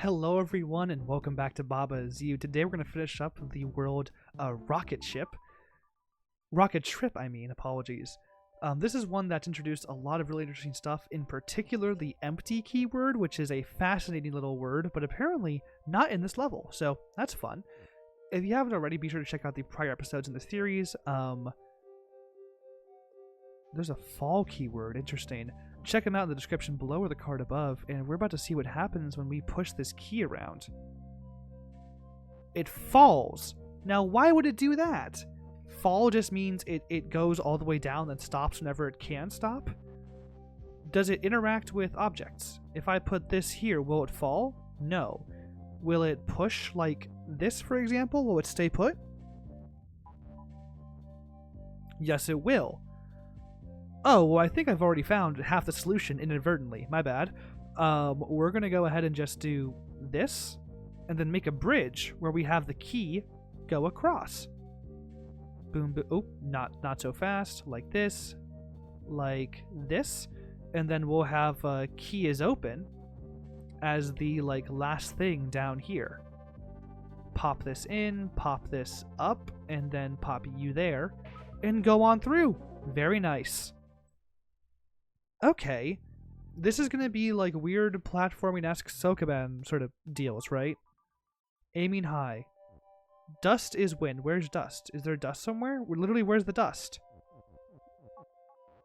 Hello everyone and welcome back to Baba Is You. Today we're going to finish up the world Rocket Ship. Rocket Trip, I mean, apologies. This is one that's introduced a lot of really interesting stuff, in particular the empty keyword, which is a fascinating little word, but apparently not in this level, so that's fun. If you haven't already, be sure to check out the prior episodes in the series. There's a fall keyword, interesting. Check them out in the description below or the card above, and we're about to see what happens when we push this key around. It falls. Now, why would it do that? Fall just means it goes all the way down and stops whenever it can stop? Does it interact with objects? If I put this here, will it fall? No. Will it push like this, for example? Will it stay put? Yes, it will. Oh, well, I think I've already found half the solution inadvertently. My bad. We're going to go ahead and just do this, and then make a bridge where we have the key go across. Boom, boom. Oh, not so fast. Like this. And then we'll have key is open as the last thing down here. Pop this in, pop this up, and then pop you there, and go on through. Very nice. Okay, this is going to be like weird platforming-esque Sokoban sort of deals, right? Aiming high. Dust is wind. Where's dust? Is there dust somewhere? Literally, where's the dust?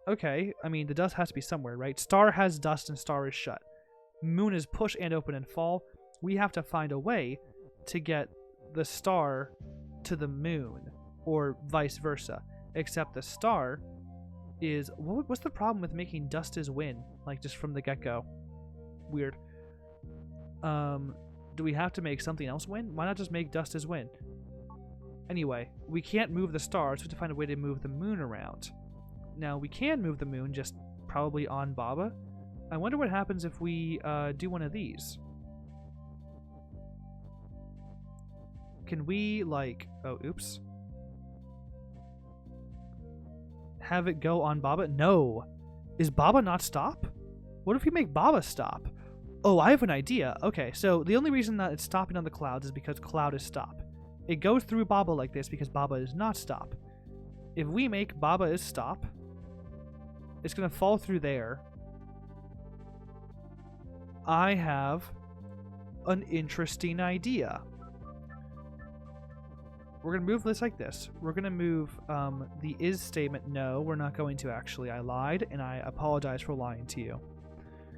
Okay, I mean, the dust has to be somewhere, right? Star has dust and star is shut. Moon is push and open and fall. We have to find a way to get the star to the moon, or vice versa. Except the star is... What's the problem with making dust is wind? Like, just from the get-go. Weird. Do we have to make something else win? Why not just make dust is wind? Anyway, we can't move the stars, so we have to find a way to move the moon around. Now, we can move the moon, just probably on Baba. I wonder what happens if we do one of these. Can we, oh, oops. Have it go on Baba? No. Is Baba not stop? What if we make Baba stop? Oh, I have an idea. Okay, so the only reason that it's stopping on the clouds is because cloud is stop. It goes through Baba like this because Baba is not stop. If we make Baba is stop, it's going to fall through there. I have an interesting idea. We're going to move this like this. We're going to move the is statement. No, we're not going to actually. I lied, and I apologize for lying to you.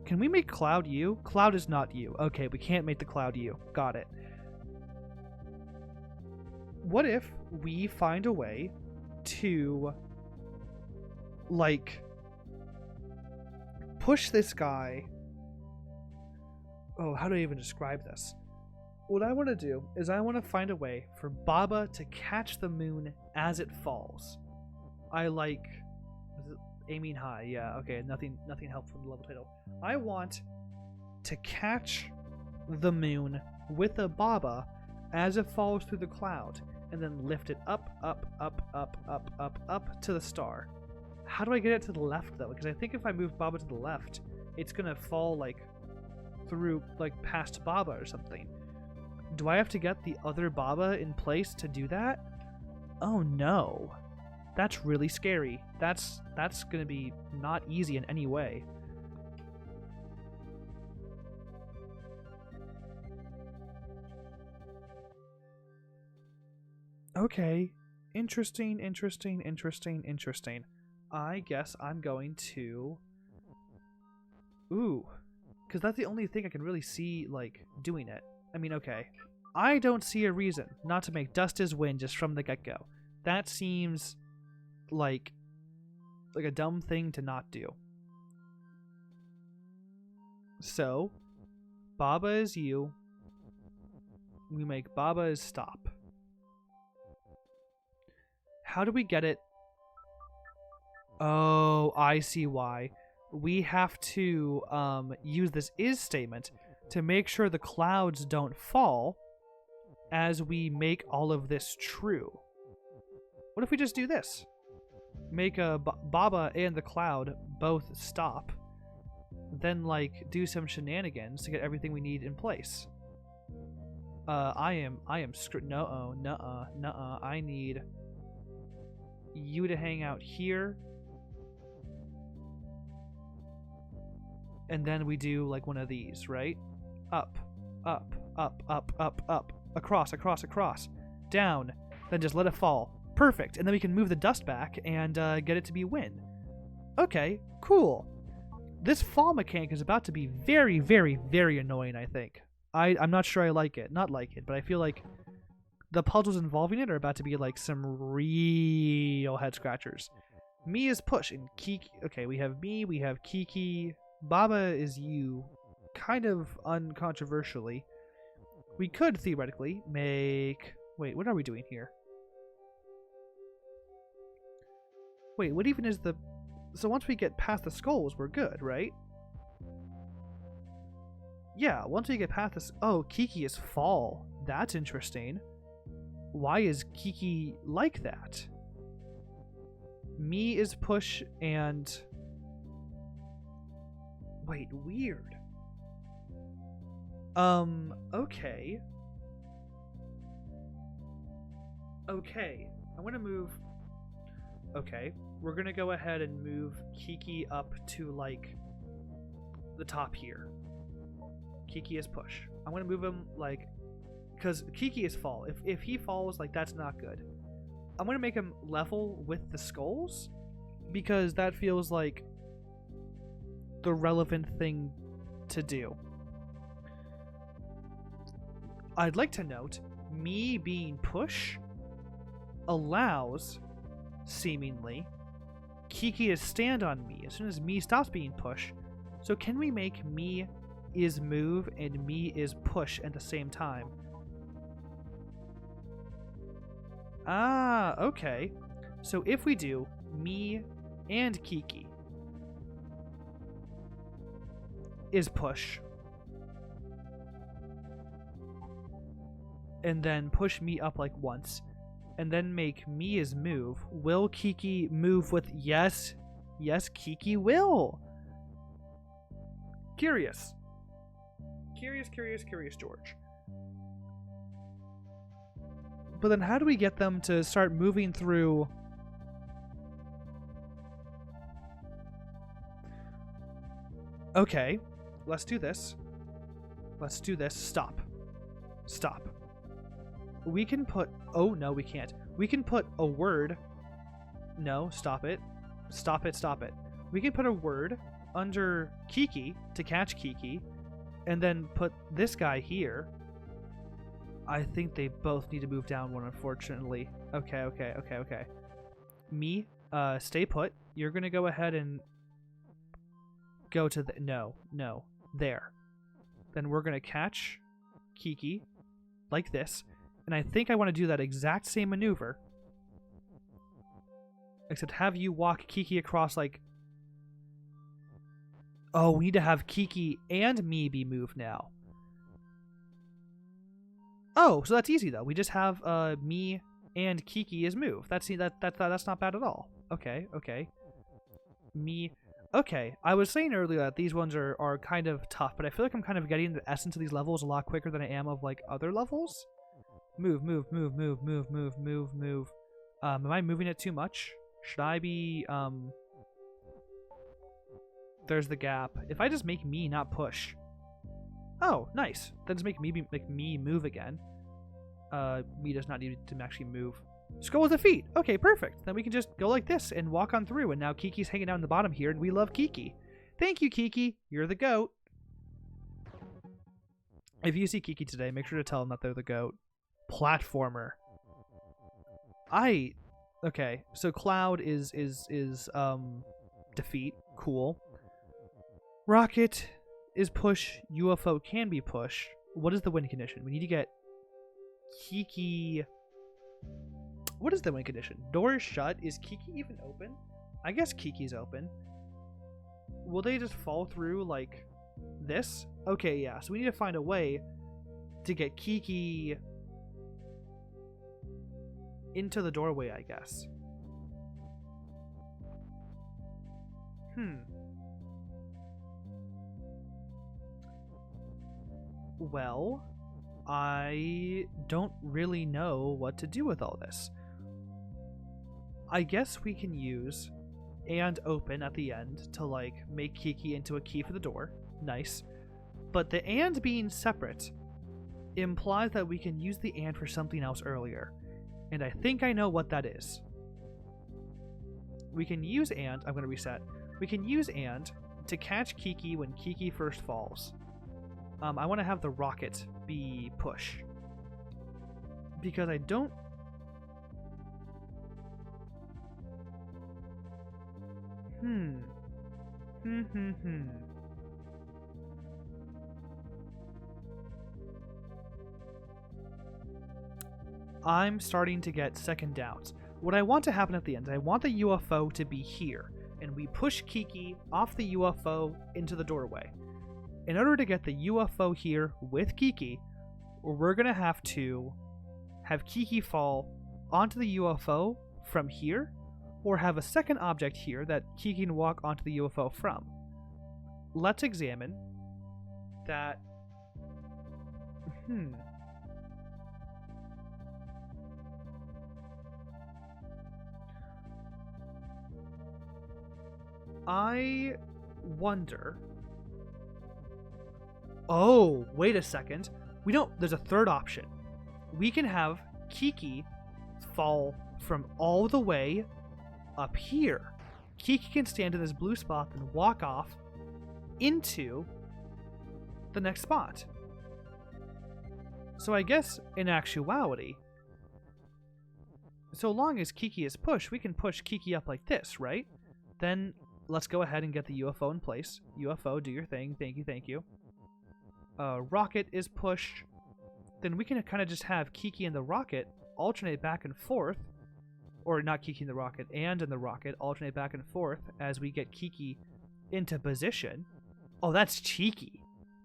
Can we make cloud you? Cloud is not you. Okay, we can't make the cloud you. Got it. What if we find a way to, push this guy... Oh, how do I even describe this? What I want to do is I want to find a way for Baba to catch the moon as it falls. Aiming high. Yeah, okay, nothing helpful in the level title. I want to catch the moon with a Baba as it falls through the cloud, and then lift it up to the star. How do I get it to the left, though? Because I think if I move Baba to the left, it's going to fall, through, past Baba or something. Do I have to get the other Baba in place to do that? Oh no. That's really scary. That's gonna be not easy in any way. Okay. Interesting. I guess I'm going to... Ooh. Because that's the only thing I can really see, doing it. I mean, okay. I don't see a reason not to make dust is wind just from the get-go. That seems like a dumb thing to not do. So, Baba is you. We make Baba is stop. How do we get it? Oh, I see why. We have to use this is statement to make sure the clouds don't fall as we make all of this true. What if we just do this? Make a Baba and the cloud both stop, then do some shenanigans to get everything we need in place. I am no, nuh-uh. I need you to hang out here. And then we do like one of these, right? Up, up, up, up, up, up, across, across, across, down, then just let it fall. Perfect. And then we can move the dust back and get it to be win. Okay, cool. This fall mechanic is about to be very, very, very annoying, I think. I'm not sure I like it. Not like it, but I feel like the puzzles involving it are about to be like some real head scratchers. Me is push and Kiki. Okay, we have me, we have Kiki. Baba is you, kind of uncontroversially. We could theoretically make... Wait, what are we doing here? Wait, what even is the... So once we get past the skulls, we're good, right? Yeah, once we get past this... Oh, Kiki is fall. That's interesting. Why is Kiki like that? Me is push and... Wait, weird. Okay. Okay, I'm gonna move... Okay, we're gonna go ahead and move Kiki up to, like, the top here. Kiki is push. I'm gonna move him, like... Because Kiki is fall. If he falls, like, that's not good. I'm gonna make him level with the skulls, because that feels like the relevant thing to do. I'd like to note, me being push allows, seemingly, Kiki to stand on me as soon as me stops being push. So can we make me is move and me is push at the same time? Ah, okay. So if we do me and Kiki is push, and then push me up like once, and then make me is move, will Kiki move with... Yes, yes, Kiki will. Curious, George. But then how do we get them to start moving through... Okay, let's do this. Let's do this. Stop. Stop. We can put... Oh, no, we can't. We can put a word... No, stop it. Stop it, stop it. We can put a word under Kiki to catch Kiki, and then put this guy here. I think they both need to move down one, unfortunately. Okay. Me, stay put. You're gonna go ahead and go to the... No. There. Then we're gonna catch Kiki like this. And I think I want to do that exact same maneuver. Except have you walk Kiki across like... Oh, we need to have Kiki and me be moved now. Oh, so that's easy though. We just have me and Kiki is move. That's not bad at all. Okay. Me. Okay, I was saying earlier that these ones are kind of tough, but I feel like I'm kind of getting the essence of these levels a lot quicker than I am of like other levels. Move. Am I moving it too much? Should I be, There's the gap. If I just make me not push. Oh, nice. Then just make me move again. Me does not need to actually move. Skull with the feet. Okay, perfect. Then we can just go like this and walk on through, and now Kiki's hanging out in the bottom here, and we love Kiki. Thank you, Kiki. You're the goat. If you see Kiki today, make sure to tell them that they're the goat. Platformer. Okay, so Cloud is defeat. Cool. Rocket is push. UFO can be push. What is the win condition? We need to get Kiki... What is the win condition? Door is shut. Is Kiki even open? I guess Kiki's open. Will they just fall through like this? Okay, yeah. So we need to find a way to get Kiki into the doorway, I guess. Well, I don't really know what to do with all this. I guess we can use and open at the end to like make Kiki into a key for the door. Nice. But the and being separate implies that we can use the and for something else earlier. And I think I know what that is. We can use and, I'm going to reset. We can use and to catch Kiki when Kiki first falls. I want to have the rocket be push. Because I don't... I'm starting to get second doubts. What I want to happen at the end, I want the UFO to be here, and we push Kiki off the UFO into the doorway. In order to get the UFO here with Kiki, we're going to have Kiki fall onto the UFO from here, or have a second object here that Kiki can walk onto the UFO from. Let's examine that. I wonder... Oh, wait a second. There's a third option. We can have Kiki fall from all the way up here. Kiki can stand in this blue spot and walk off into the next spot. So I guess, in actuality, so long as Kiki is pushed, we can push Kiki up like this, right? Then let's go ahead and get the UFO in place. UFO, do your thing. Thank you, thank you. Rocket is pushed. Then we can kind of just have Kiki and the rocket alternate back and forth. Or not Kiki and the rocket, and the rocket alternate back and forth as we get Kiki into position. Oh, that's cheeky.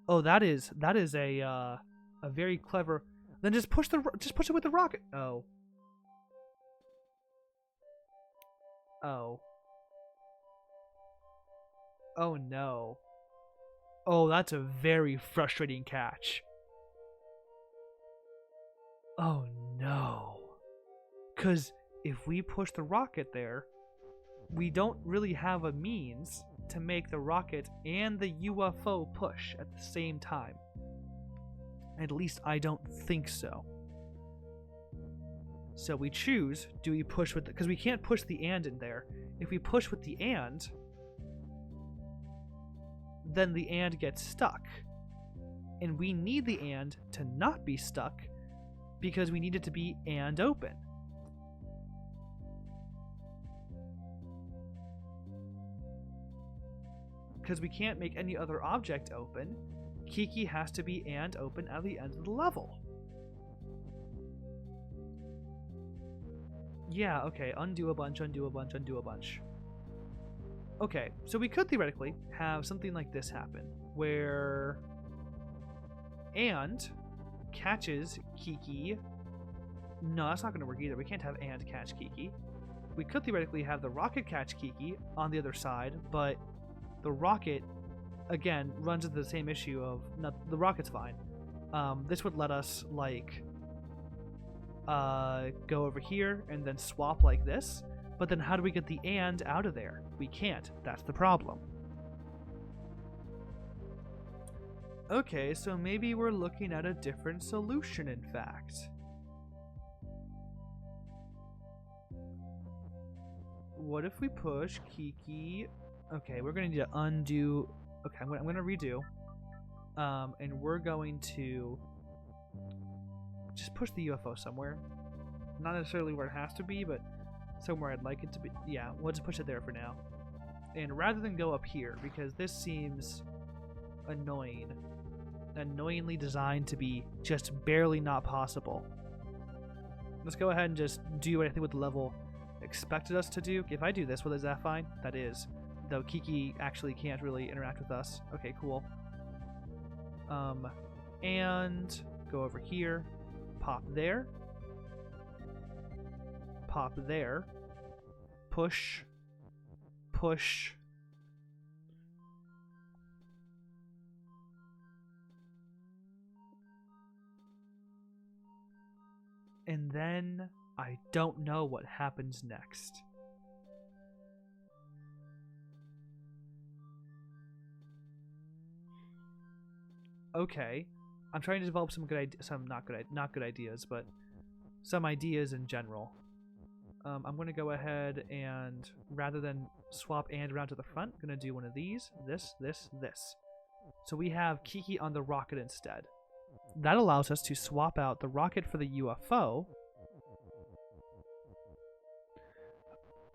Oh, that is a very clever. Then just push it with the rocket. Oh. Oh. Oh no. Oh, that's a very frustrating catch. Oh no. 'Cause if we push the rocket there, we don't really have a means to make the rocket and the UFO push at the same time. At least I don't think so. So we choose, do we push with the... Because we can't push the and in there. If we push with the and, then the and gets stuck. And we need the and to not be stuck because we need it to be and open. Because we can't make any other object open, Kiki has to be and open at the end of the level. Yeah, okay, undo a bunch, undo a bunch, undo a bunch. Okay, so we could theoretically have something like this happen, where and catches Kiki. No, that's not going to work either. We can't have and catch Kiki. We could theoretically have the rocket catch Kiki on the other side, but the rocket, again, runs into the same issue of the rocket's fine. This would let us like go over here and then swap like this. But then how do we get the and out of there? We can't. That's the problem. Okay, so maybe we're looking at a different solution, in fact. What if we push Kiki? Okay, we're going to need to undo... Okay, I'm going to redo. And we're going to just push the UFO somewhere. Not necessarily where it has to be, but somewhere I'd like it to be. Yeah, we'll just push it there for now. And rather than go up here, because this seems annoying. Annoyingly designed to be just barely not possible. Let's go ahead and just do what I think what the level expected us to do. If I do this, well, is that fine? That is. Though Kiki actually can't really interact with us. Okay, cool. And go over here. Pop there. Pop there. Push. Push. And then I don't know what happens next. Okay, I'm trying to develop some not good ideas, but some ideas in general. I'm going to go ahead and, rather than swap and around to the front, I'm going to do one of these, this. So we have Kiki on the rocket instead. That allows us to swap out the rocket for the UFO.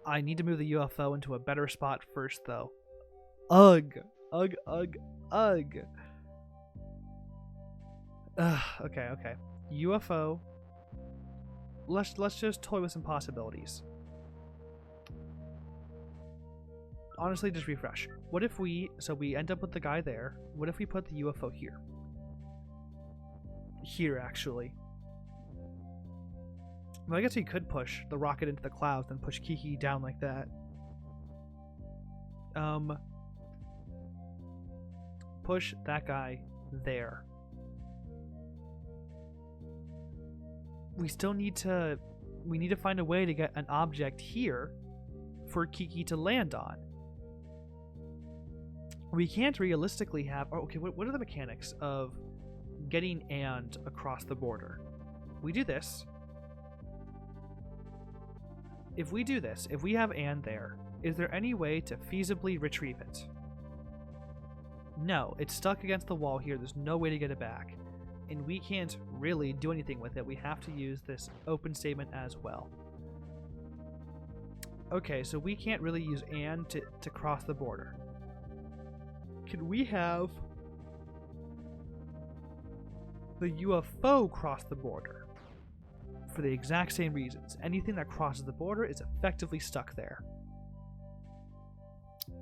I need to move the UFO into a better spot first, though. Ugh. Okay. UFO. Let's just toy with some possibilities. Honestly, just refresh. What if we end up with the guy there? What if we put the UFO here? Here, actually. Well, I guess we could push the rocket into the clouds and push Kiki down like that. Push that guy there. We need to find a way to get an object here for Kiki to land on. We can't realistically have... Oh, okay, what are the mechanics of getting and across the border? We do this. If we do this, if we have and there, is there any way to feasibly retrieve it? No, it's stuck against the wall here. There's no way to get it back. And we can't really do anything with it. We have to use this open statement as well. Okay, so we can't really use and to cross the border. Can we have the UFO cross the border? For the exact same reasons. Anything that crosses the border is effectively stuck there.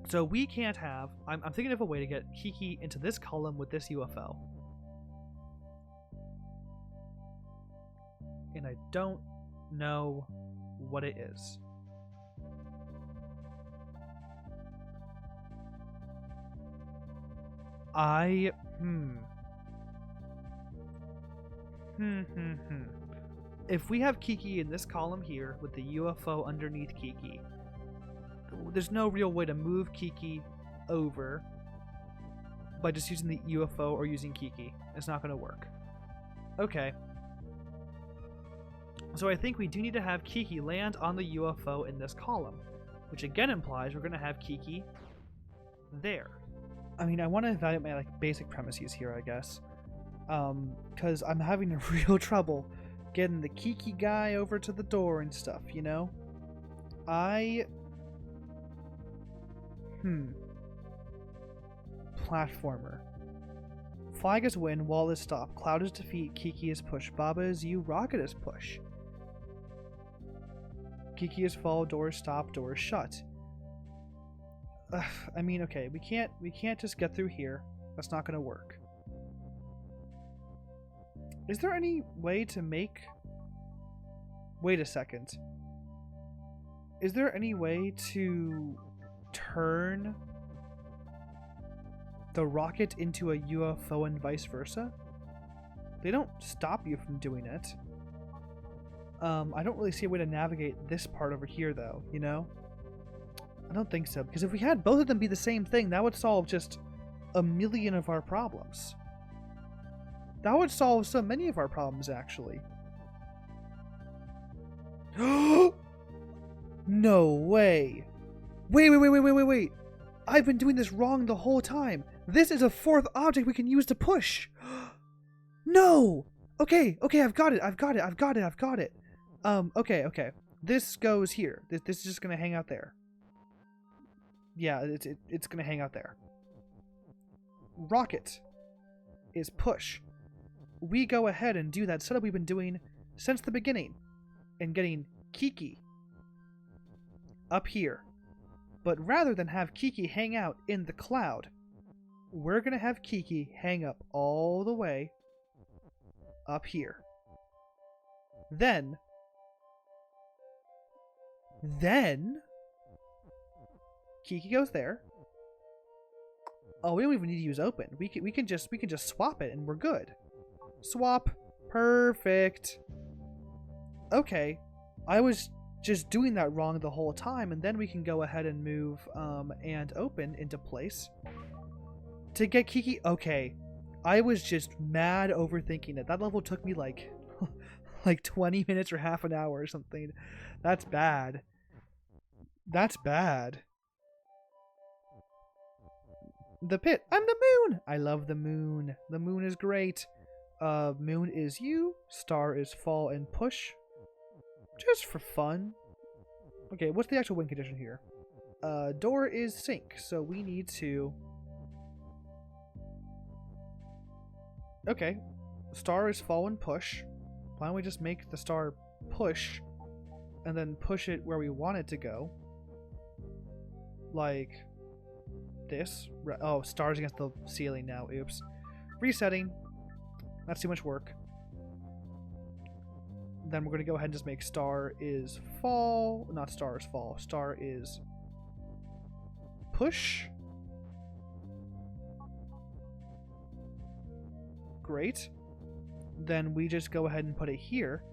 So we can't have... I'm thinking of a way to get Kiki into this column with this UFO. And I don't know what it is. If we have Kiki in this column here with the UFO underneath Kiki, there's no real way to move Kiki over by just using the UFO or using Kiki. It's not going to work. Okay. So I think we do need to have Kiki land on the UFO in this column, which again implies we're going to have Kiki there. I mean, I want to evaluate my basic premises here, I guess, because I'm having real trouble getting the Kiki guy over to the door and stuff, you know? Platformer. Flag is win, wall is stop, cloud is defeat, Kiki is push, Baba is you, rocket is push. Kiki is fall, door is stop, door is shut. I mean, okay, we can't just get through here. That's not gonna work. Is there any way to make... Wait a second. Is there any way to turn the rocket into a UFO and vice versa? They don't stop you from doing it. I don't really see a way to navigate this part over here, though, you know? I don't think so, because if we had both of them be the same thing, that would solve just a million of our problems. That would solve so many of our problems, actually. No way! Wait! I've been doing this wrong the whole time! This is a fourth object we can use to push! No! Okay, I've got it. Okay. This goes here. This is just gonna hang out there. Yeah, it's gonna hang out there. Rocket is push. We go ahead and do that setup we've been doing since the beginning and getting Kiki up here. But rather than have Kiki hang out in the cloud, we're gonna have Kiki hang up all the way up here. Then Kiki goes there. Oh, we don't even need to use open. We can just swap it and we're good. Swap. Perfect. Okay, I was just doing that wrong the whole time, and then we can go ahead and move and open into place to get Kiki. Okay, I was just mad overthinking it. That level took me like like 20 minutes or half an hour or something. That's bad. That's bad. The pit. I'm the moon. I love the moon. The moon is great. Moon is you. Star is fall and push. Just for fun. Okay, what's the actual win condition here? Door is sink, so we need to... Okay. Star is fall and push. Why don't we just make the star push and then push it where we want it to go? Like this. Oh, stars against the ceiling now. Oops. Resetting. That's too much work. Then we're going to go ahead and just make star is fall. Not star is fall. Star is push. Great. Then we just go ahead and put it here.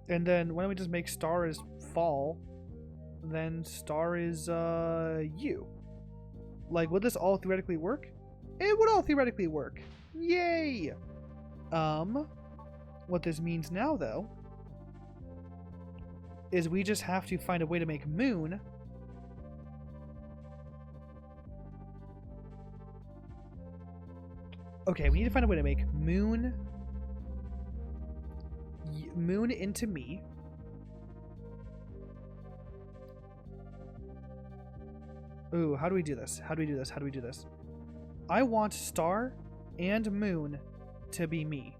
And then why don't we just make star is fall. Then star is you. Like, would this all theoretically work? It would all theoretically work. Yay! What this means now, though, is we just have to find a way to make moon. Okay, we need to find a way to make moon into me. Ooh, how do we do this? How do we do this? How do we do this? I want star and moon to be me.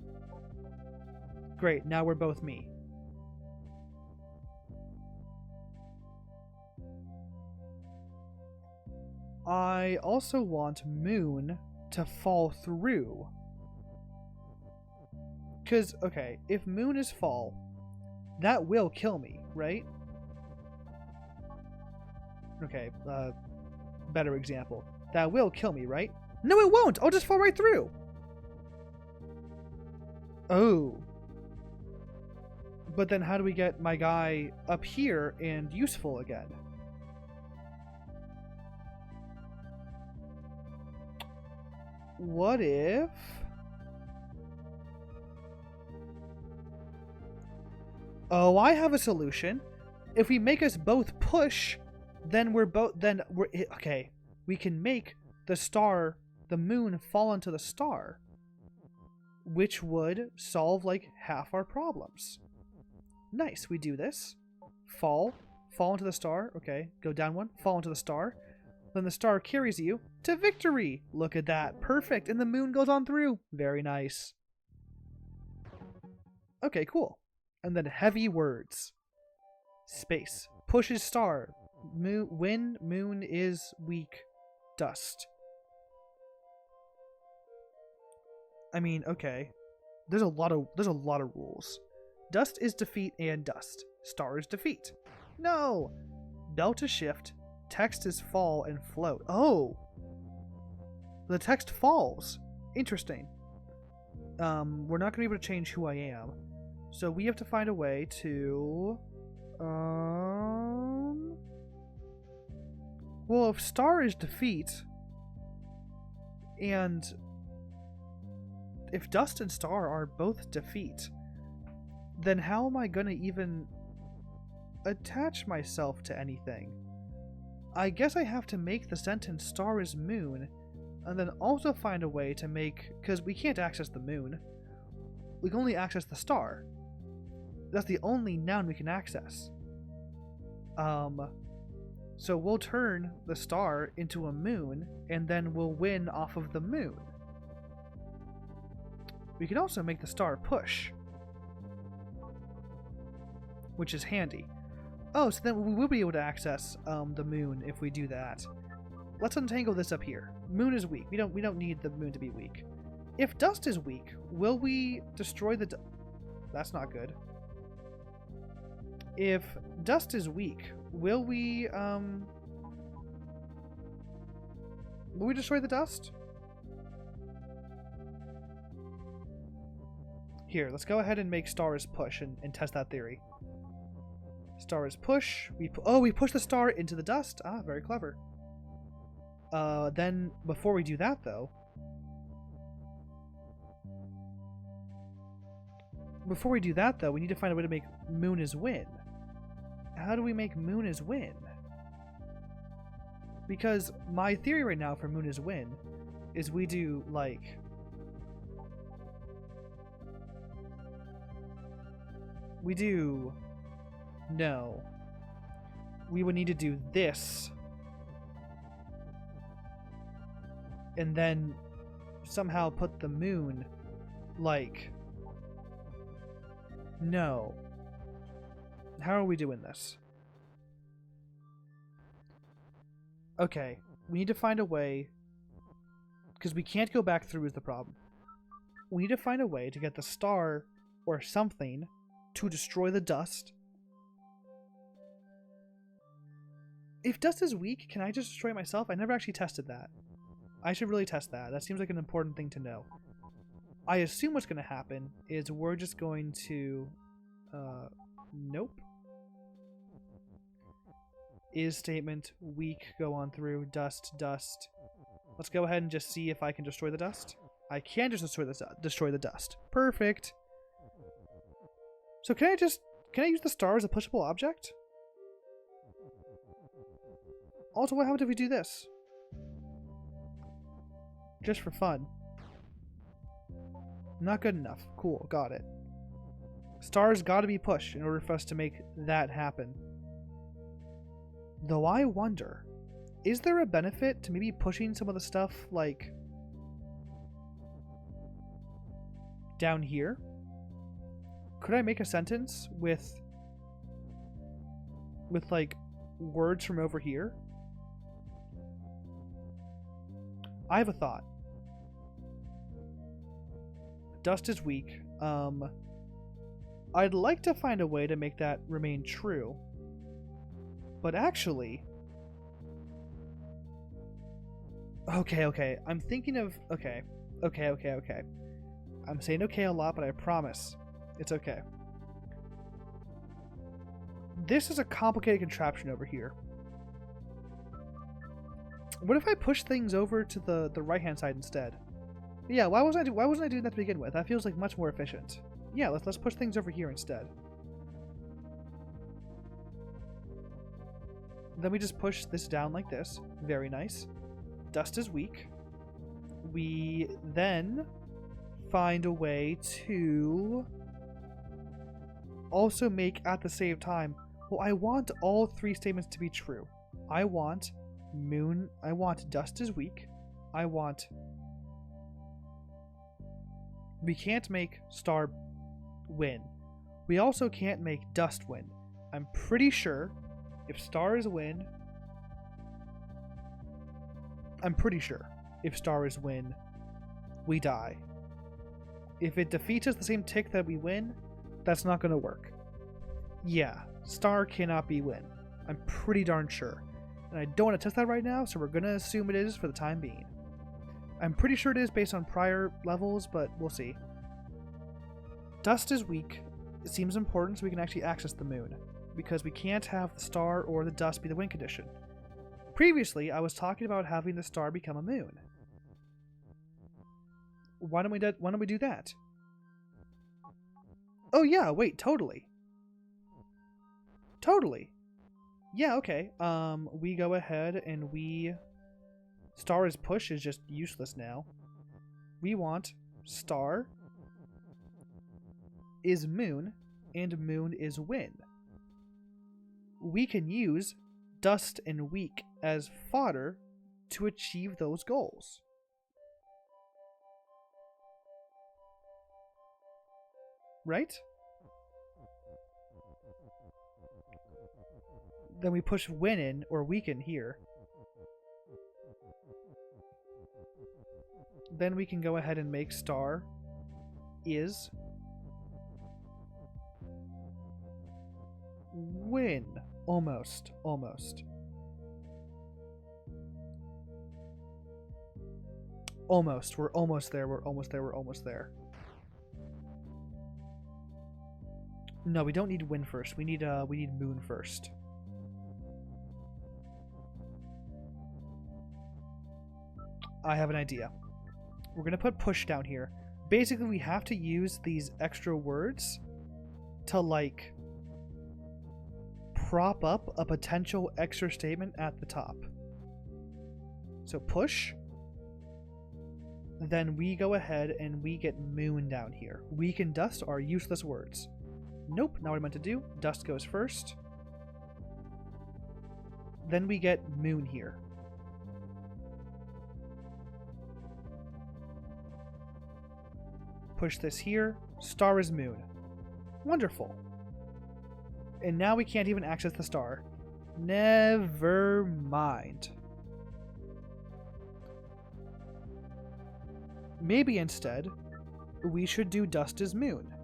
Great, now we're both me. I also want moon to fall through. Because, okay, if moon is fall, that will kill me, right? Okay, better example. That will kill me, right? No, it won't! I'll just fall right through! Oh. But then how do we get my guy up here and useful again? What if... Oh, I have a solution. If we make us both push, then we're okay. We can make the star, the moon, fall into the star, which would solve like half our problems. Nice, we do this. Fall into the star. Okay, go down one, fall into the star. Then the star carries you to victory. Look at that, perfect. And the moon goes on through. Very nice. Okay, cool. And then heavy words. Space. Pushes star. When moon is weak. Dust. I mean, okay. There's a lot of rules. Dust is defeat and dust. Star is defeat. No! Belt is shift. Text is fall and float. Oh! The text falls. Interesting. We're not going to be able to change who I am. So we have to find a way to... Well, if star is defeat, and if dust and star are both defeat, then how am I going to even attach myself to anything? I guess I have to make the sentence star is moon, and then also find a way to make... Because we can't access the moon. We can only access the star. That's the only noun we can access. So we'll turn the star into a moon, and then we'll win off of the moon. We can also make the star push, which is handy. Oh, so then we will be able to access the moon if we do that. Let's untangle this up here. Moon is weak. We don't need the moon to be weak. If dust is weak, will we destroy the... That's not good. If dust is weak, will we destroy the dust? Here, let's go ahead and make star is push and test that theory. Star is push. We push the star into the dust. Ah, very clever. Then, before we do that, though... we need to find a way to make moon is win. How do we make moon is win? Because my theory right now for moon is win is we do, like... No. We would need to do this. And then somehow put the moon, like... No. How are we doing this? Okay, we need to find a way, because we can't go back through is the problem. We need to find a way to get the star or something to destroy the dust. If dust is weak, can I just destroy it myself? I never actually tested that. I should really test that. That seems like an important thing to know. I assume what's going to happen is we're just going to... nope. Is statement, weak, go on through, dust, dust. Let's go ahead and just see if I can destroy the dust. I can just destroy the dust. Perfect. So can I use the star as a pushable object? Also, what happens if we do this? Just for fun. Not good enough. Cool, got it. Stars gotta be pushed in order for us to make that happen. Though I wonder, is there a benefit to maybe pushing some of the stuff, like, down here? Could I make a sentence with like, words from over here? I have a thought. Dust is weak. I'd like to find a way to make that remain true. But actually... Okay. I'm thinking of... Okay. I'm saying okay a lot, but I promise it's okay. This is a complicated contraption over here. What if I push things over to the right-hand side instead? Yeah, why wasn't I doing that to begin with? That feels like much more efficient. Yeah, let's push things over here instead. Then we just push this down like this. Very nice. Dust is weak. We then find a way to also make at the same time... Well, I want all three statements to be true. I want dust is weak. I want... We can't make star win. We also can't make dust win. I'm pretty sure if star is win... I'm pretty sure if star is win, we die. If it defeats us the same tick that we win, that's not going to work. Yeah, star cannot be win. I'm pretty darn sure. And I don't want to test that right now, so we're going to assume it is for the time being. I'm pretty sure it is based on prior levels, but we'll see. Dust is weak. It seems important so we can actually access the moon, because we can't have the star or the dust be the win condition. Previously, I was talking about having the star become a moon. Why don't we do that? Oh yeah, wait, totally. Yeah, okay. We go ahead and we... Star is push is just useless now. We want star is moon and moon is win. We can use dust and weak as fodder to achieve those goals. Right? Then we push win in, or weaken here. Then we can go ahead and make star is win. Almost. Almost. We're almost there. No, we don't need wind first. We need moon first. I have an idea. We're gonna put push down here. Basically, we have to use these extra words to, like, prop up a potential extra statement at the top. So push. Then we go ahead and we get moon down here. Weak and dust are useless words. Nope, not what I meant to do. Dust goes first. Then we get moon here. Push this here. Star is moon. Wonderful. And now we can't even access the star. Never mind. Maybe instead, we should do dust as moon.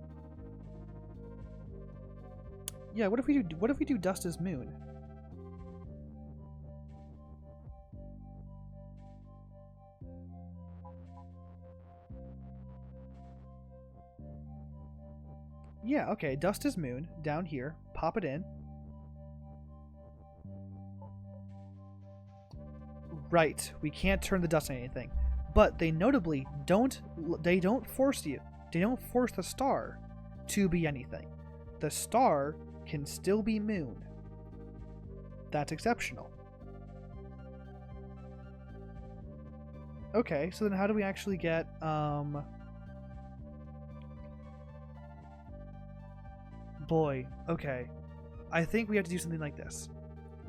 Yeah, what if we do dust as moon? Yeah, okay, dust is moon, down here, pop it in. Right, we can't turn the dust into anything. But they notably don't force you. They don't force the star to be anything. The star can still be moon. That's exceptional. Okay, so then how do we actually get boy, okay. I think we have to do something like this.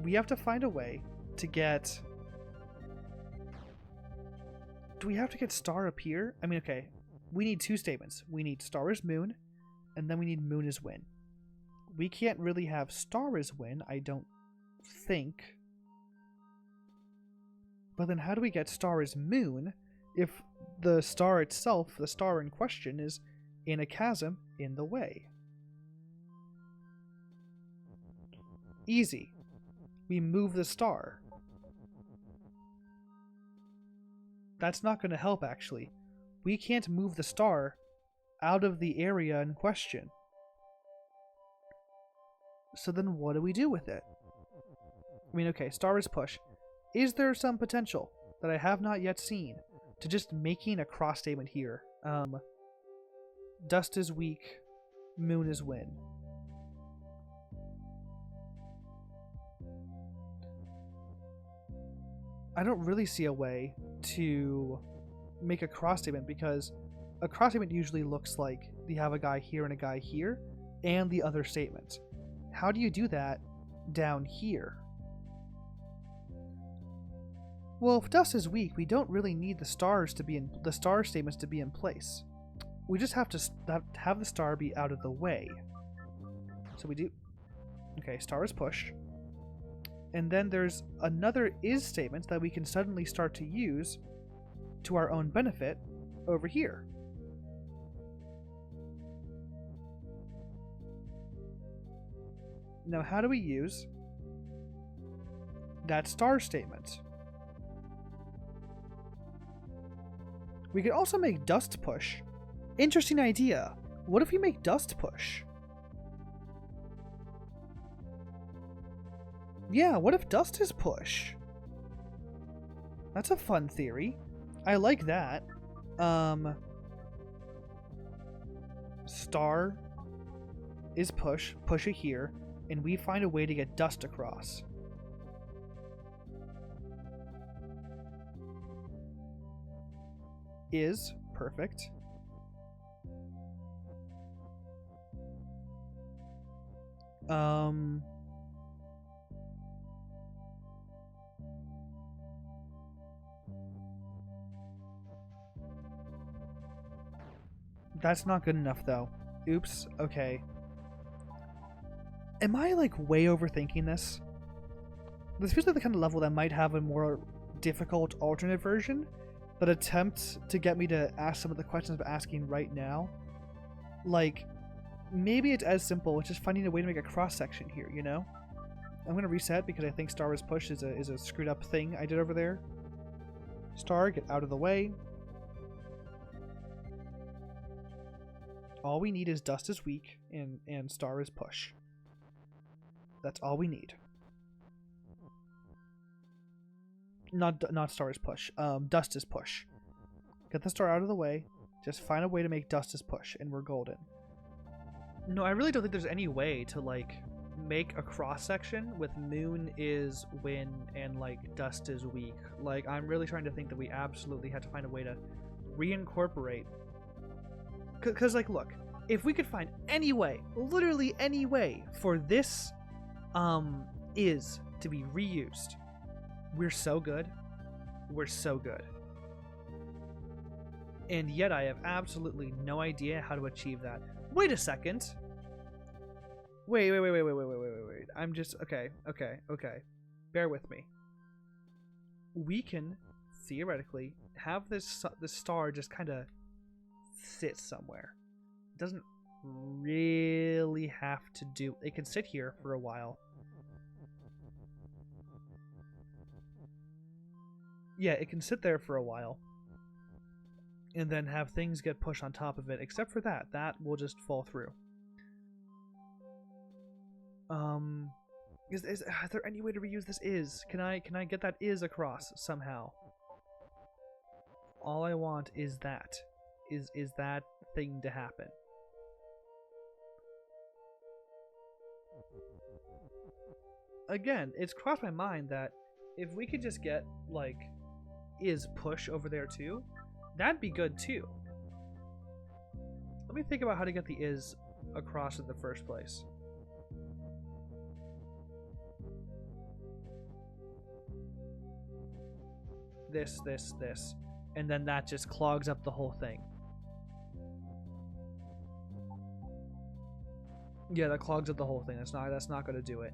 We have to find a way to get... Do we have to get star up here? I mean, okay. We need two statements. We need star is moon, and then we need moon is win. We can't really have star is win, I don't think. But then how do we get star is moon if the star itself, the star in question, is in a chasm in the way? Easy. We move the star. That's not going to help, actually. We can't move the star out of the area in question. So then what do we do with it? I mean, okay, star is push. Is there some potential that I have not yet seen to just making a cross statement here? Dust is weak, moon is win. I don't really see a way to make a cross statement because a cross statement usually looks like you have a guy here and a guy here and the other statement. How do you do that down here? Well, if dust is weak, we don't really need the star statements to be in place. We just have to have the star be out of the way. So we do. Okay, star is push. And then there's another is statement that we can suddenly start to use to our own benefit over here. Now, how do we use that star statement? We could also make dust push. Interesting idea. What if we make dust push? Yeah, what if dust is push? That's a fun theory. I like that. Star is push it here, and we find a way to get dust across. Is perfect. That's not good enough, though. Oops, okay. Am I, like, way overthinking this? This feels like the kind of level that might have a more difficult alternate version that attempts to get me to ask some of the questions I'm asking right now. Like, maybe it's as simple as just finding a way to make a cross-section here, you know? I'm going to reset because I think star is push is a screwed up thing I did over there. Star, get out of the way. All we need is dust is weak and star is push. That's all we need. Not star is push. Dust is push. Get the star out of the way. Just find a way to make dust is push, and we're golden. No, I really don't think there's any way to like make a cross section with moon is win and like dust is weak. Like, I'm really trying to think that we absolutely have to find a way to reincorporate. Because like, look, if we could find any way, literally any way for this is to be reused, we're so good. We're so good. And yet I have absolutely no idea how to achieve that. Wait a second. Wait. I'm just, okay. Bear with me. We can theoretically have this star just kind of sit somewhere. It doesn't really have to do, it can sit here for a while. Yeah, it can sit there for a while. And then have things get pushed on top of it, except for that. That will just fall through. Is there any way to reuse this is? Can I get that is across somehow? All I want is that. Is that thing to happen. Again, it's crossed my mind that if we could just get, like, is push over there too, that'd be good too. Let me think about how to get the is across in the first place. This. And then that just clogs up the whole thing. Yeah, that clogs up the whole thing. That's not going to do it.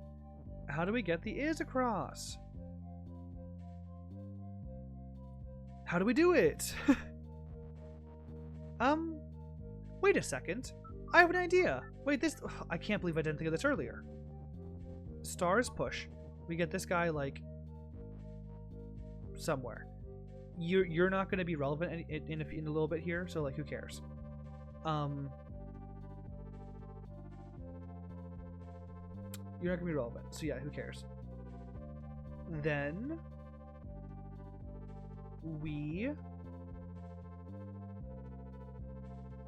How do we get the is across? How do we do it? Wait a second. I have an idea. Wait, this... I can't believe I didn't think of this earlier. Stars push. We get this guy, like, somewhere. You're not going to be relevant in a little bit here, so, like, who cares? You're not going to be relevant, so yeah, who cares? Then we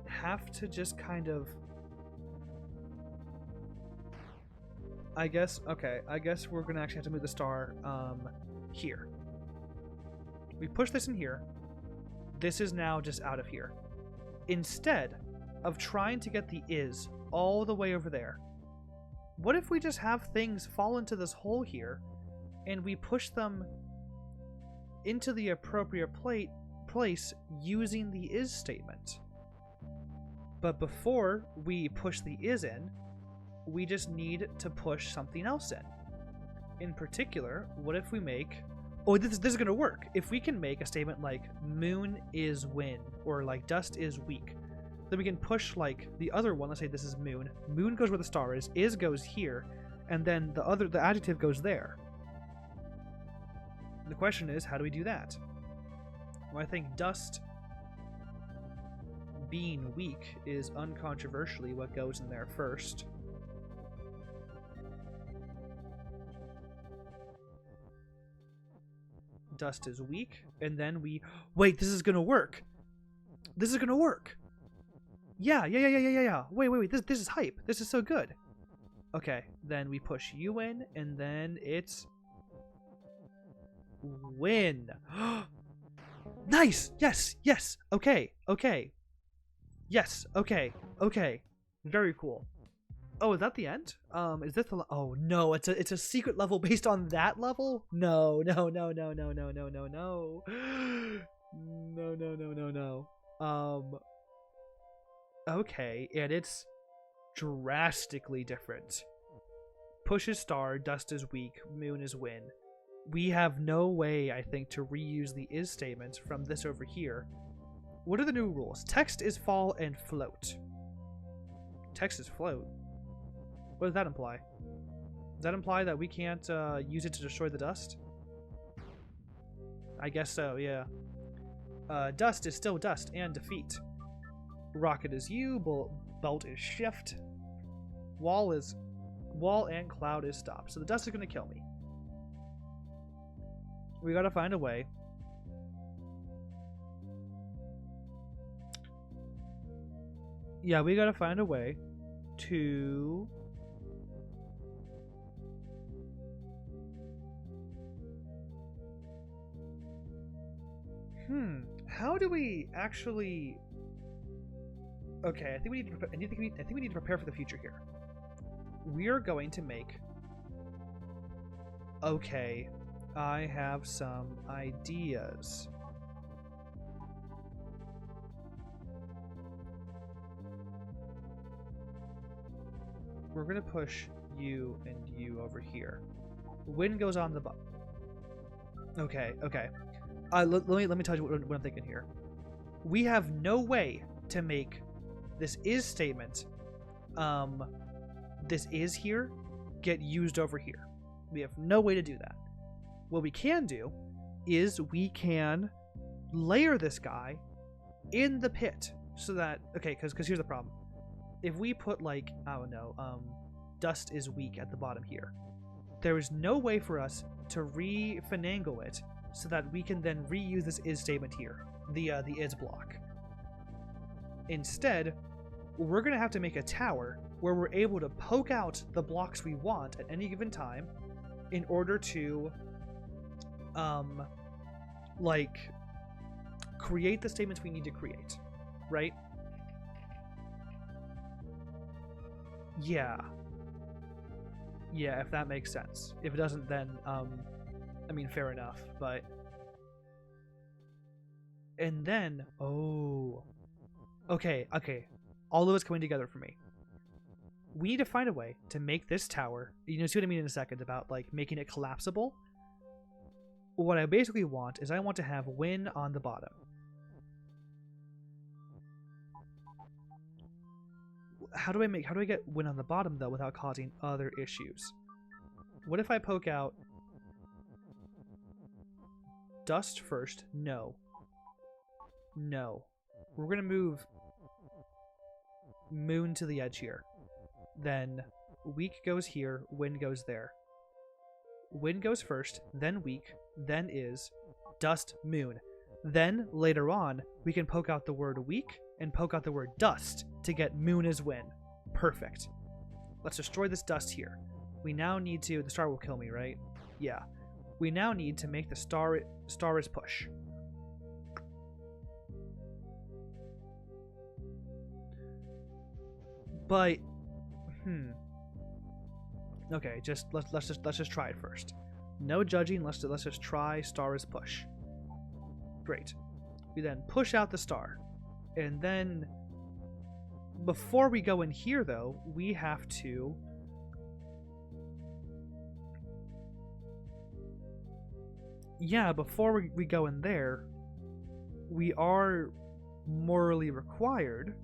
have to just kind of, I guess we're gonna actually have to move the star here. We push this in here. This is now just out of here. Instead of trying to get the is all the way over there, what if we just have things fall into this hole here and we push them into the appropriate place using the is statement? But before we push the is in, we just need to push something else in. In particular, what if we make... Oh, this is going to work. If we can make a statement like moon is win, or like dust is weak, then we can push like the other one. Let's say this is moon. Moon goes where the star is goes here, and then the adjective goes there. The question is, how do we do that? Well, I think dust being weak is uncontroversially what goes in there first. Dust is weak, and then we... Wait, this is gonna work! This is gonna work! Yeah. Wait, this is hype. This is so good. Okay, then we push you in, and then it's... win! Nice! Yes! Okay. Yes, okay. Very cool. Oh, is that the end? Is this the... Oh, no, it's a secret level based on that level? No. No. Okay, and it's drastically different. Push is star, dust is weak, moon is win. We have no way, I think, to reuse the is statement from this over here. What are the new rules? Text is fall and float. Text is float? What does that imply? Does that imply that we can't use it to destroy the dust? I guess so, yeah. Dust is still dust and defeat. Rocket is you, Belt is shift. Wall and cloud is stop. So the dust is going to kill me. We got to find a way. Yeah, we got to find a way to... How do we actually... Okay, I think we need to prepare for the future here. We are going to make... Okay, I have some ideas. We're gonna push you and you over here. Wind goes on the bottom. Okay. Let me tell you what I'm thinking here. We have no way to make this is statement, this is here, get used over here. We have no way to do that. What we can do is we can layer this guy in the pit so that, okay, because here's the problem. If we put like, I don't know, dust is weak at the bottom here, there is no way for us to re-finagle it so that we can then reuse this is statement here, the is block. Instead, we're going to have to make a tower where we're able to poke out the blocks we want at any given time in order to, like, create the statements we need to create, right? Yeah, if that makes sense. If it doesn't, then, I mean, fair enough, but... And then, oh... Okay, all of it's coming together for me. We need to find a way to make this tower, you know, see what I mean in a second about, like, making it collapsible? What I basically want is I want to have win on the bottom. How do I get win on the bottom, though, without causing other issues? What if I poke out dust first? No. We're going to move moon to the edge here. Then weak goes here, wind goes there. Wind goes first, then weak, then is, dust, moon. Then, later on, we can poke out the word weak and poke out the word dust to get moon as win. Perfect. Let's destroy this dust here. We now need to... The star will kill me, right? Yeah. We now need to make the star is push. But... Okay, let's just try it first. No judging, let's just try star is push. Great. We then push out the star. And then before we go in here, though, we have to before we go in there, we are morally required,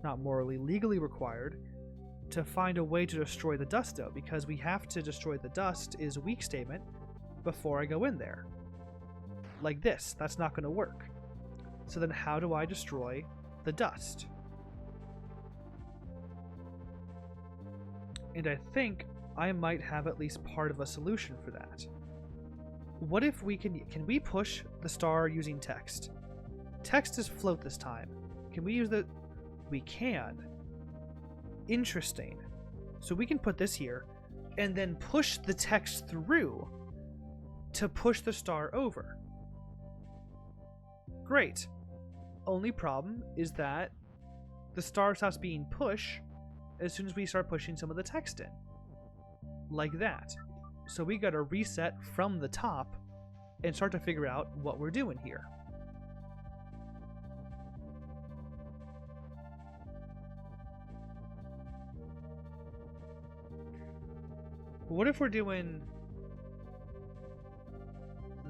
not morally, legally required, to find a way to destroy the dust, though, because we have to destroy the dust is weak statement before I go in there. Like this. That's not going to work. So then how do I destroy the dust? And I think I might have at least part of a solution for that. What if we can we push the star using text? Text is float this time. Can we use the... We can. Interesting. So we can put this here and then push the text through to push the star over. Great. Only problem is that the star stops being push as soon as we start pushing some of the text in. Like that. So we gotta reset from the top and start to figure out what we're doing here. What if we're doing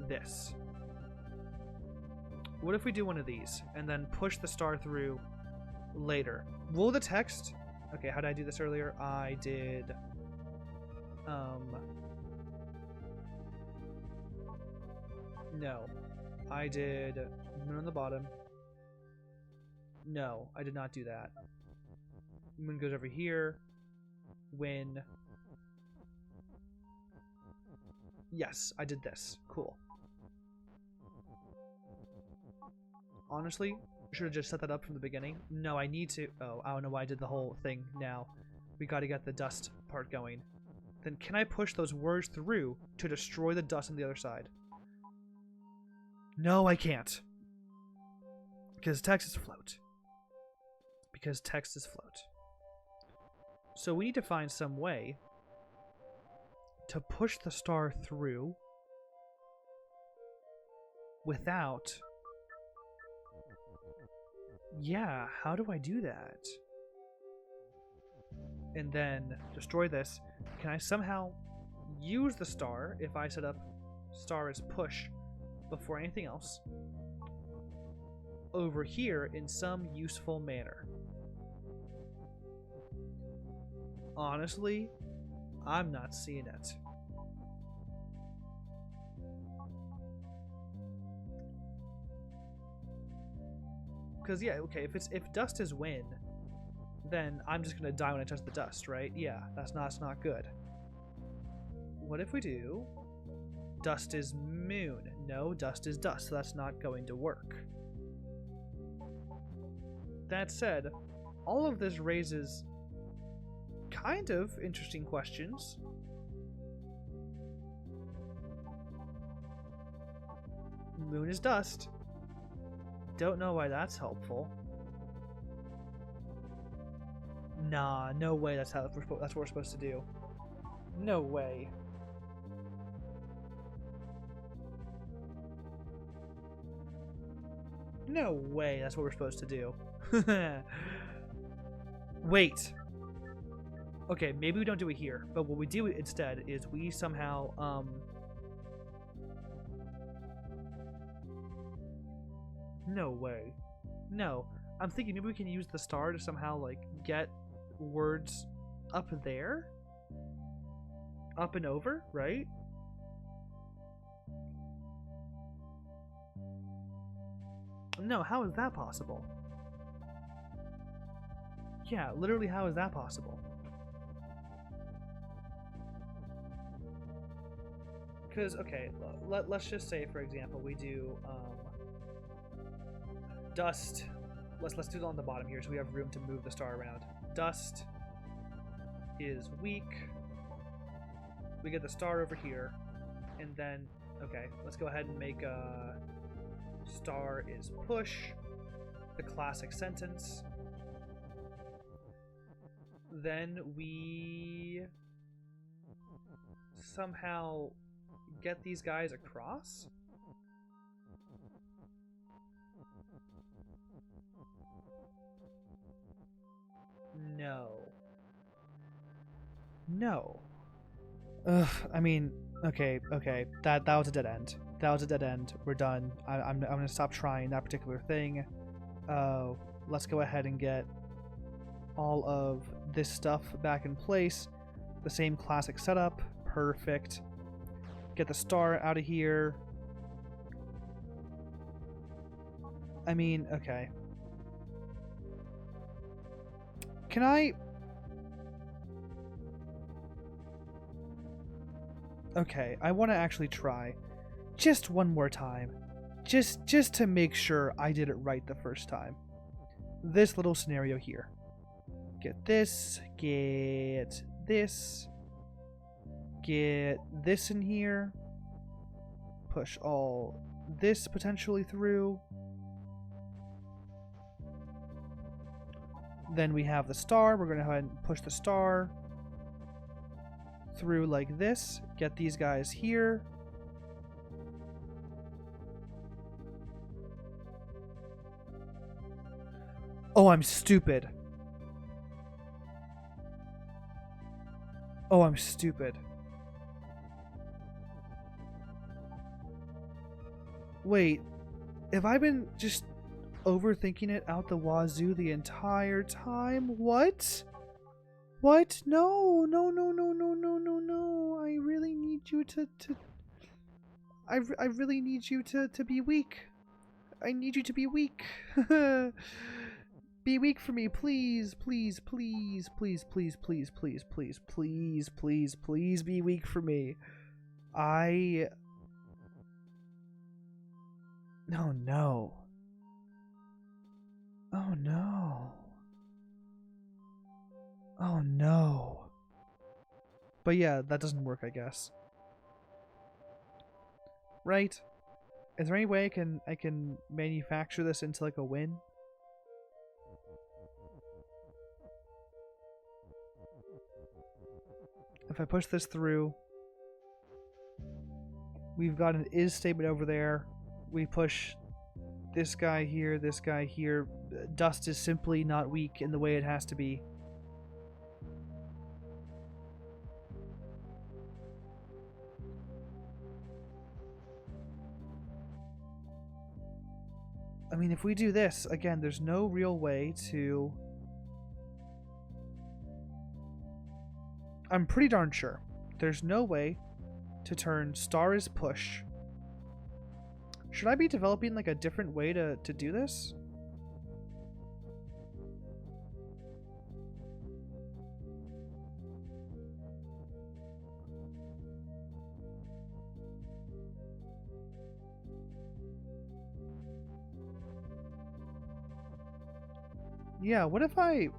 this? What if we do one of these and then push the star through later? Will the text... Okay, how did I do this earlier? I did... No. I did moon on the bottom. No, I did not do that. Moon goes over here. Win. Yes, I did this. Cool. Honestly, should have just set that up from the beginning. No, I need to. Oh, I don't know why I did the whole thing now. We got to get the dust part going. Then can I push those words through to destroy the dust on the other side? No, I can't. Because text is float. Because text is float. So we need to find some way to push the star through without... Yeah, how do I do that? And then destroy this. Can I somehow use the star if I set up star as push before anything else over here in some useful manner? Honestly, I'm not seeing it. Because yeah, okay, if dust is win, then I'm just gonna die when I touch the dust, right? Yeah, that's not good. What if we do dust is moon? No, dust is dust, so that's not going to work. That said, all of this raises kind of interesting questions. Moon is dust. Don't know why that's helpful. Nah, no way that's what we're supposed to do. No way. No way that's what we're supposed to do. Wait. Okay, maybe we don't do it here, but what we do instead is we somehow, no way. No. I'm thinking maybe we can use the star to somehow, like, get words up there? Up and over, right? No, how is that possible? Yeah, literally, how is that possible? Because, okay, let's just say, for example, we do, dust. Let's do it on the bottom here so we have room to move the star around. Dust is weak. We get the star over here. And then, okay, let's go ahead and make a star is push. The classic sentence. Then we somehow get these guys across? No. No. Ugh, I mean, okay. That was a dead end. That was a dead end. We're done. I'm gonna stop trying that particular thing. Let's go ahead and get all of this stuff back in place. The same classic setup. Perfect. Get the star out of here. I mean, okay. Can I... Okay, I want to actually try. Just one more time. Just to make sure I did it right the first time. This little scenario here. Get this. Get this. Get this in here. Push all this potentially through. Then we have the star. We're going to go ahead and push the star through like this. Get these guys here. Oh, I'm stupid. Oh, I'm stupid. Wait, have I been just overthinking it out the wazoo the entire time? What? What? No. I really need you to I really need you to be weak. I need you to be weak. Be weak for me, please, please, please, please, please, please, please, please, please, please, please be weak for me. Oh no. Oh no. Oh no. But yeah, that doesn't work, I guess. Right? Is there any way I can manufacture this into like a win? If I push this through, we've got an is statement over there. We push this guy here, this guy here. Dust is simply not weak in the way it has to be. I mean, if we do this, again, there's no real way to... I'm pretty darn sure there's no way to turn star as push. Should I be developing like a different way to do this? Yeah, what if I,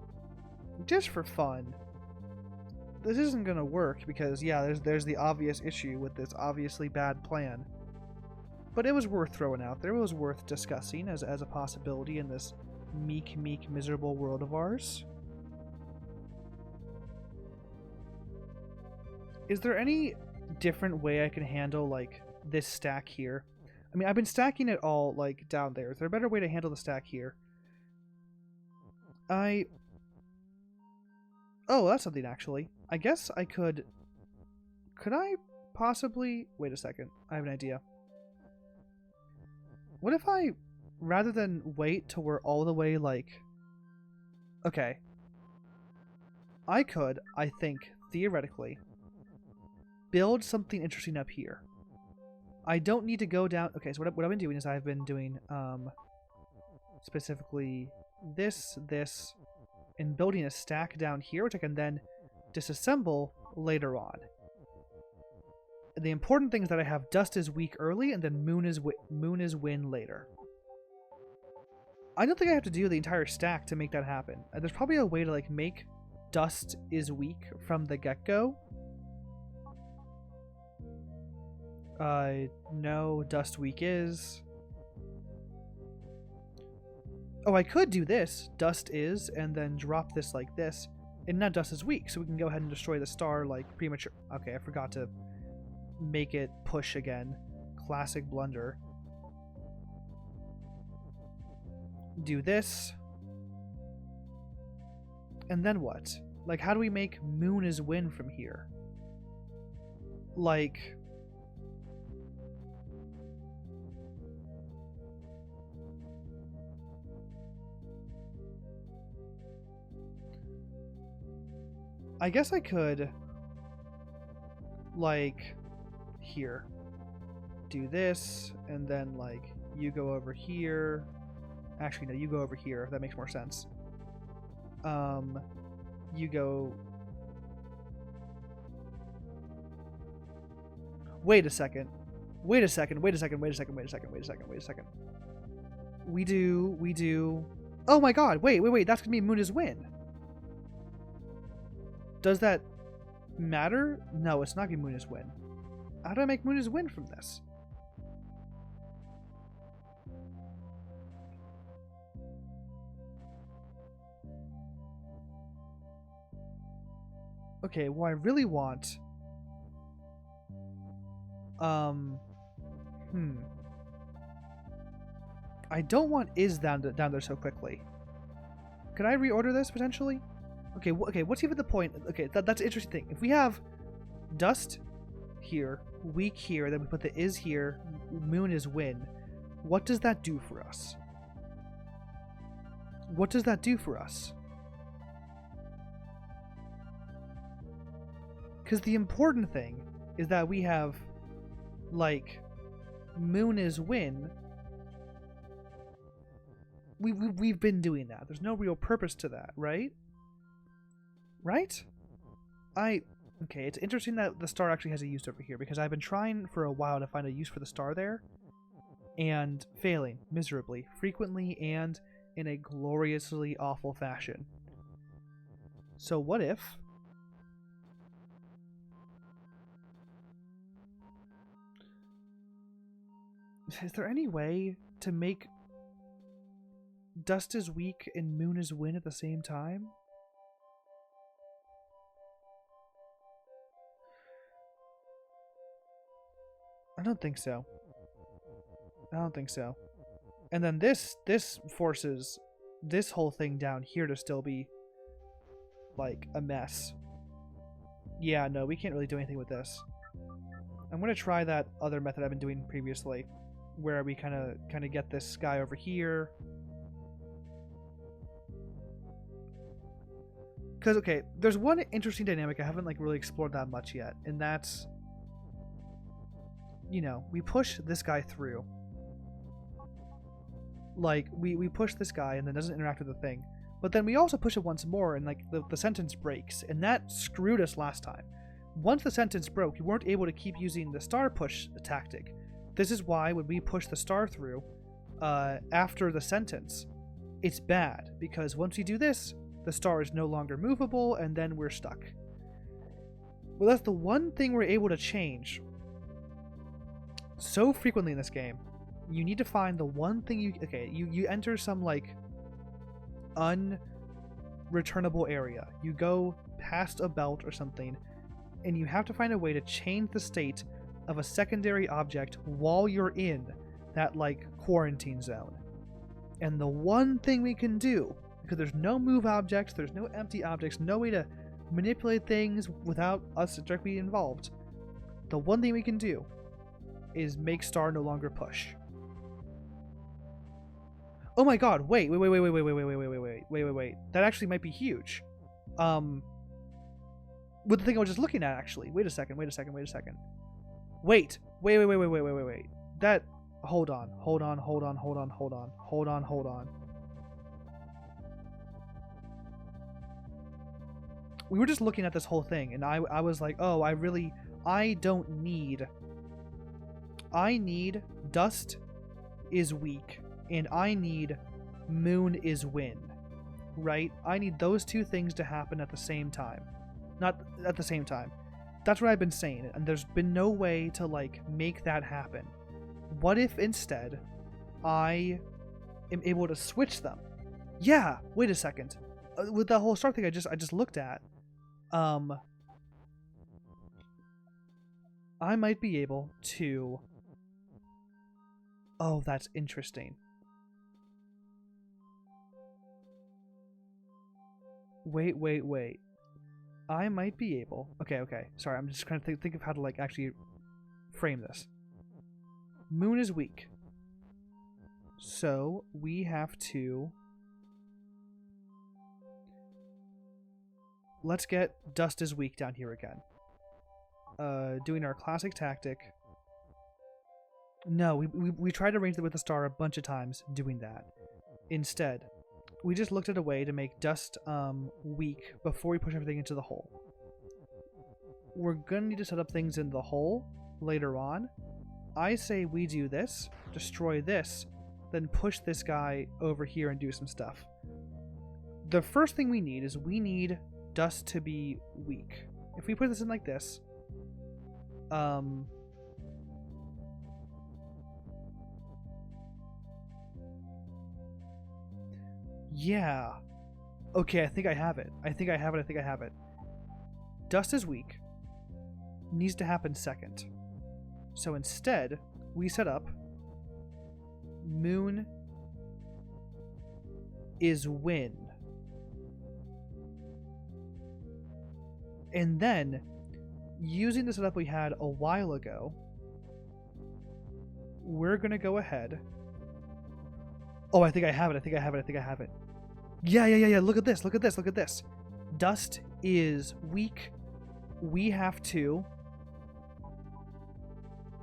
just for fun, this isn't gonna work because yeah, there's the obvious issue with this obviously bad plan. But it was worth throwing out there. It was worth discussing as a possibility in this meek, miserable world of ours. Is there any different way I can handle like this stack here? I mean, I've been stacking it all like down there. Is there a better way to handle the stack here? Oh, that's something actually. I guess I could I possibly... Wait a second. I have an idea. What if I, rather than wait till we're all the way like... Okay. I could, I think, theoretically, build something interesting up here. I don't need to go down... Okay, so what I've been doing is I've been doing specifically this, and building a stack down here, which I can then disassemble later on. The important thing is that I have dust is weak early, and then moon is win later. I don't think I have to do the entire stack to make that happen. There's probably a way to like make dust is weak from the get-go. No, dust weak is. Oh, I could do this, dust is, and then drop this like this, and now dust is weak, so we can go ahead and destroy the star like premature. Okay, I forgot to make it push again. Classic blunder. Do this. And then what? Like, how do we make moon is win from here? Like... I guess I could, like, here, do this, and then, like, you go over here. Actually, no, you go over here. That makes more sense. You go... Wait a second. Wait a second. Wait a second. Wait a second. Wait a second. Wait a second. Wait a second. We do... Oh my god. Wait. That's gonna be moon is win. Does that matter? No, it's not going to be moon is win. How do I make moon is win from this? Okay, well I really want... I don't want is down there so quickly. Could I reorder this potentially? Okay, what's even the point? Okay, that's an interesting thing. If we have dust here, weak here, then we put the is here, moon is win, what does that do for us? What does that do for us? Because the important thing is that we have, like, moon is win, we've been doing that. There's no real purpose to that, right? Right? Okay, it's interesting that the star actually has a use over here, because I've been trying for a while to find a use for the star there, and failing miserably, frequently, and in a gloriously awful fashion. So what if... Is there any way to make dust is weak and moon is win at the same time? I don't think so. I don't think so. And then this forces this whole thing down here to still be like a mess. Yeah, no, we can't really do anything with this. I'm gonna try that other method I've been doing previously, where we kind of get this guy over here. Because okay, there's one interesting dynamic I haven't like really explored that much yet, and that's, you know, we push this guy through. Like, we push this guy and then doesn't interact with the thing. But then we also push it once more and, like, the sentence breaks. And that screwed us last time. Once the sentence broke, we weren't able to keep using the star push tactic. This is why when we push the star through after the sentence, it's bad. Because once we do this, the star is no longer movable and then we're stuck. Well, that's the one thing we're able to change so frequently in this game. You need to find the one thing you enter some like unreturnable area. You go past a belt or something, and you have to find a way to change the state of a secondary object while you're in that like quarantine zone. And the one thing we can do, because there's no move objects, there's no empty objects, no way to manipulate things without us directly involved, the one thing we can do is make star no longer push. Oh my god, wait. That actually might be huge. With the thing I was just looking at, actually. Wait a second. Wait. That, hold on. We were just looking at this whole thing, and I was like, oh, I need dust is weak. And I need moon is win, right? I need those two things to happen at the same time. Not at the same time. That's what I've been saying, and there's been no way to, like, make that happen. What if instead I am able to switch them? Yeah, wait a second. With the whole star thing I just looked at, I might be able to... Oh, that's interesting. Wait. I might be able... Okay. Sorry, I'm just trying to think of how to, like, actually frame this. Moon is weak. So, we have to... Let's get dust is weak down here again. Doing our classic tactic. No, we tried to arrange it with the star a bunch of times doing that. Instead, we just looked at a way to make dust weak before we push everything into the hole. We're going to need to set up things in the hole later on. I say we do this, destroy this, then push this guy over here and do some stuff. The first thing we need is we need dust to be weak. If we put this in like this, yeah. Okay, I think I have it. I think I have it. Dust is weak. Needs to happen second. So instead, we set up moon is win. And then, using the setup we had a while ago, we're going to go ahead. Oh, I think I have it. Yeah. Look at this. Dust is weak. We have to...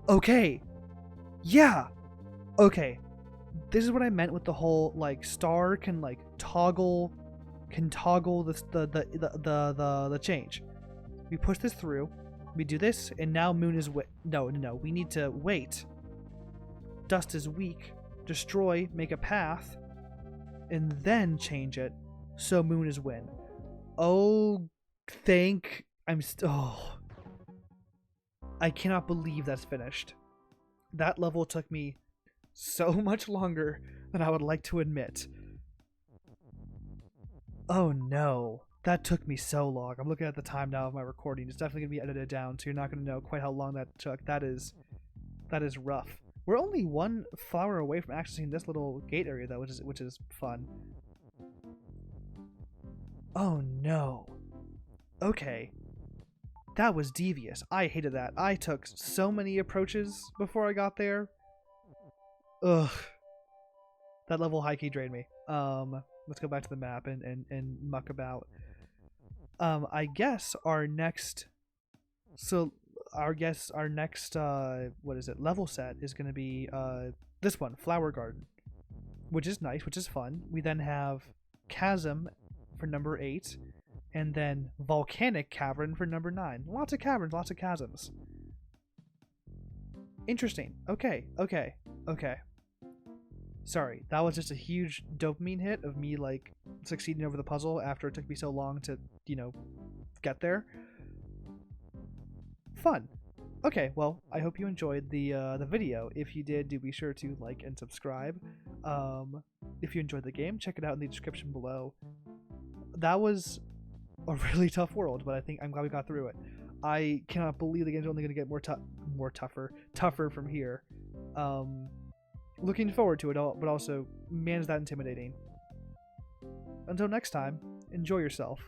Okay. Yeah. Okay. This is what I meant with the whole like star can like toggle the change. We push this through, we do this, and now moon is no, we need to wait. Dust is weak, destroy, make a path, and then change it so moon is win. Oh, I cannot believe that's finished. That level took me so much longer than I would like to admit. Oh no, that took me so long. I'm looking at the time now of my recording. It's definitely gonna be edited down, so you're not gonna know quite how long that took. That is rough. We're only one flower away from accessing this little gate area though, which is fun. Oh no. Okay. That was devious. I hated that. I took so many approaches before I got there. Ugh. That level high-key drained me. Let's go back to the map and muck about. I guess our next what is it, level set is going to be this one, Flower Garden, which is nice, which is fun. We then have Chasm for number 8, and then Volcanic Cavern for number 9. Lots of caverns, lots of chasms. Interesting. Okay. Sorry, that was just a huge dopamine hit of me like succeeding over the puzzle after it took me so long to, get there. Fun. Okay, well, I hope you enjoyed the video. If you did, do be sure to like and subscribe. If you enjoyed the game, check it out in the description below. That was a really tough world, but I'm glad we got through it. I cannot believe the game's only going to get tougher from here. Looking forward to it all, but also, man, is that intimidating. Until next time, enjoy yourself.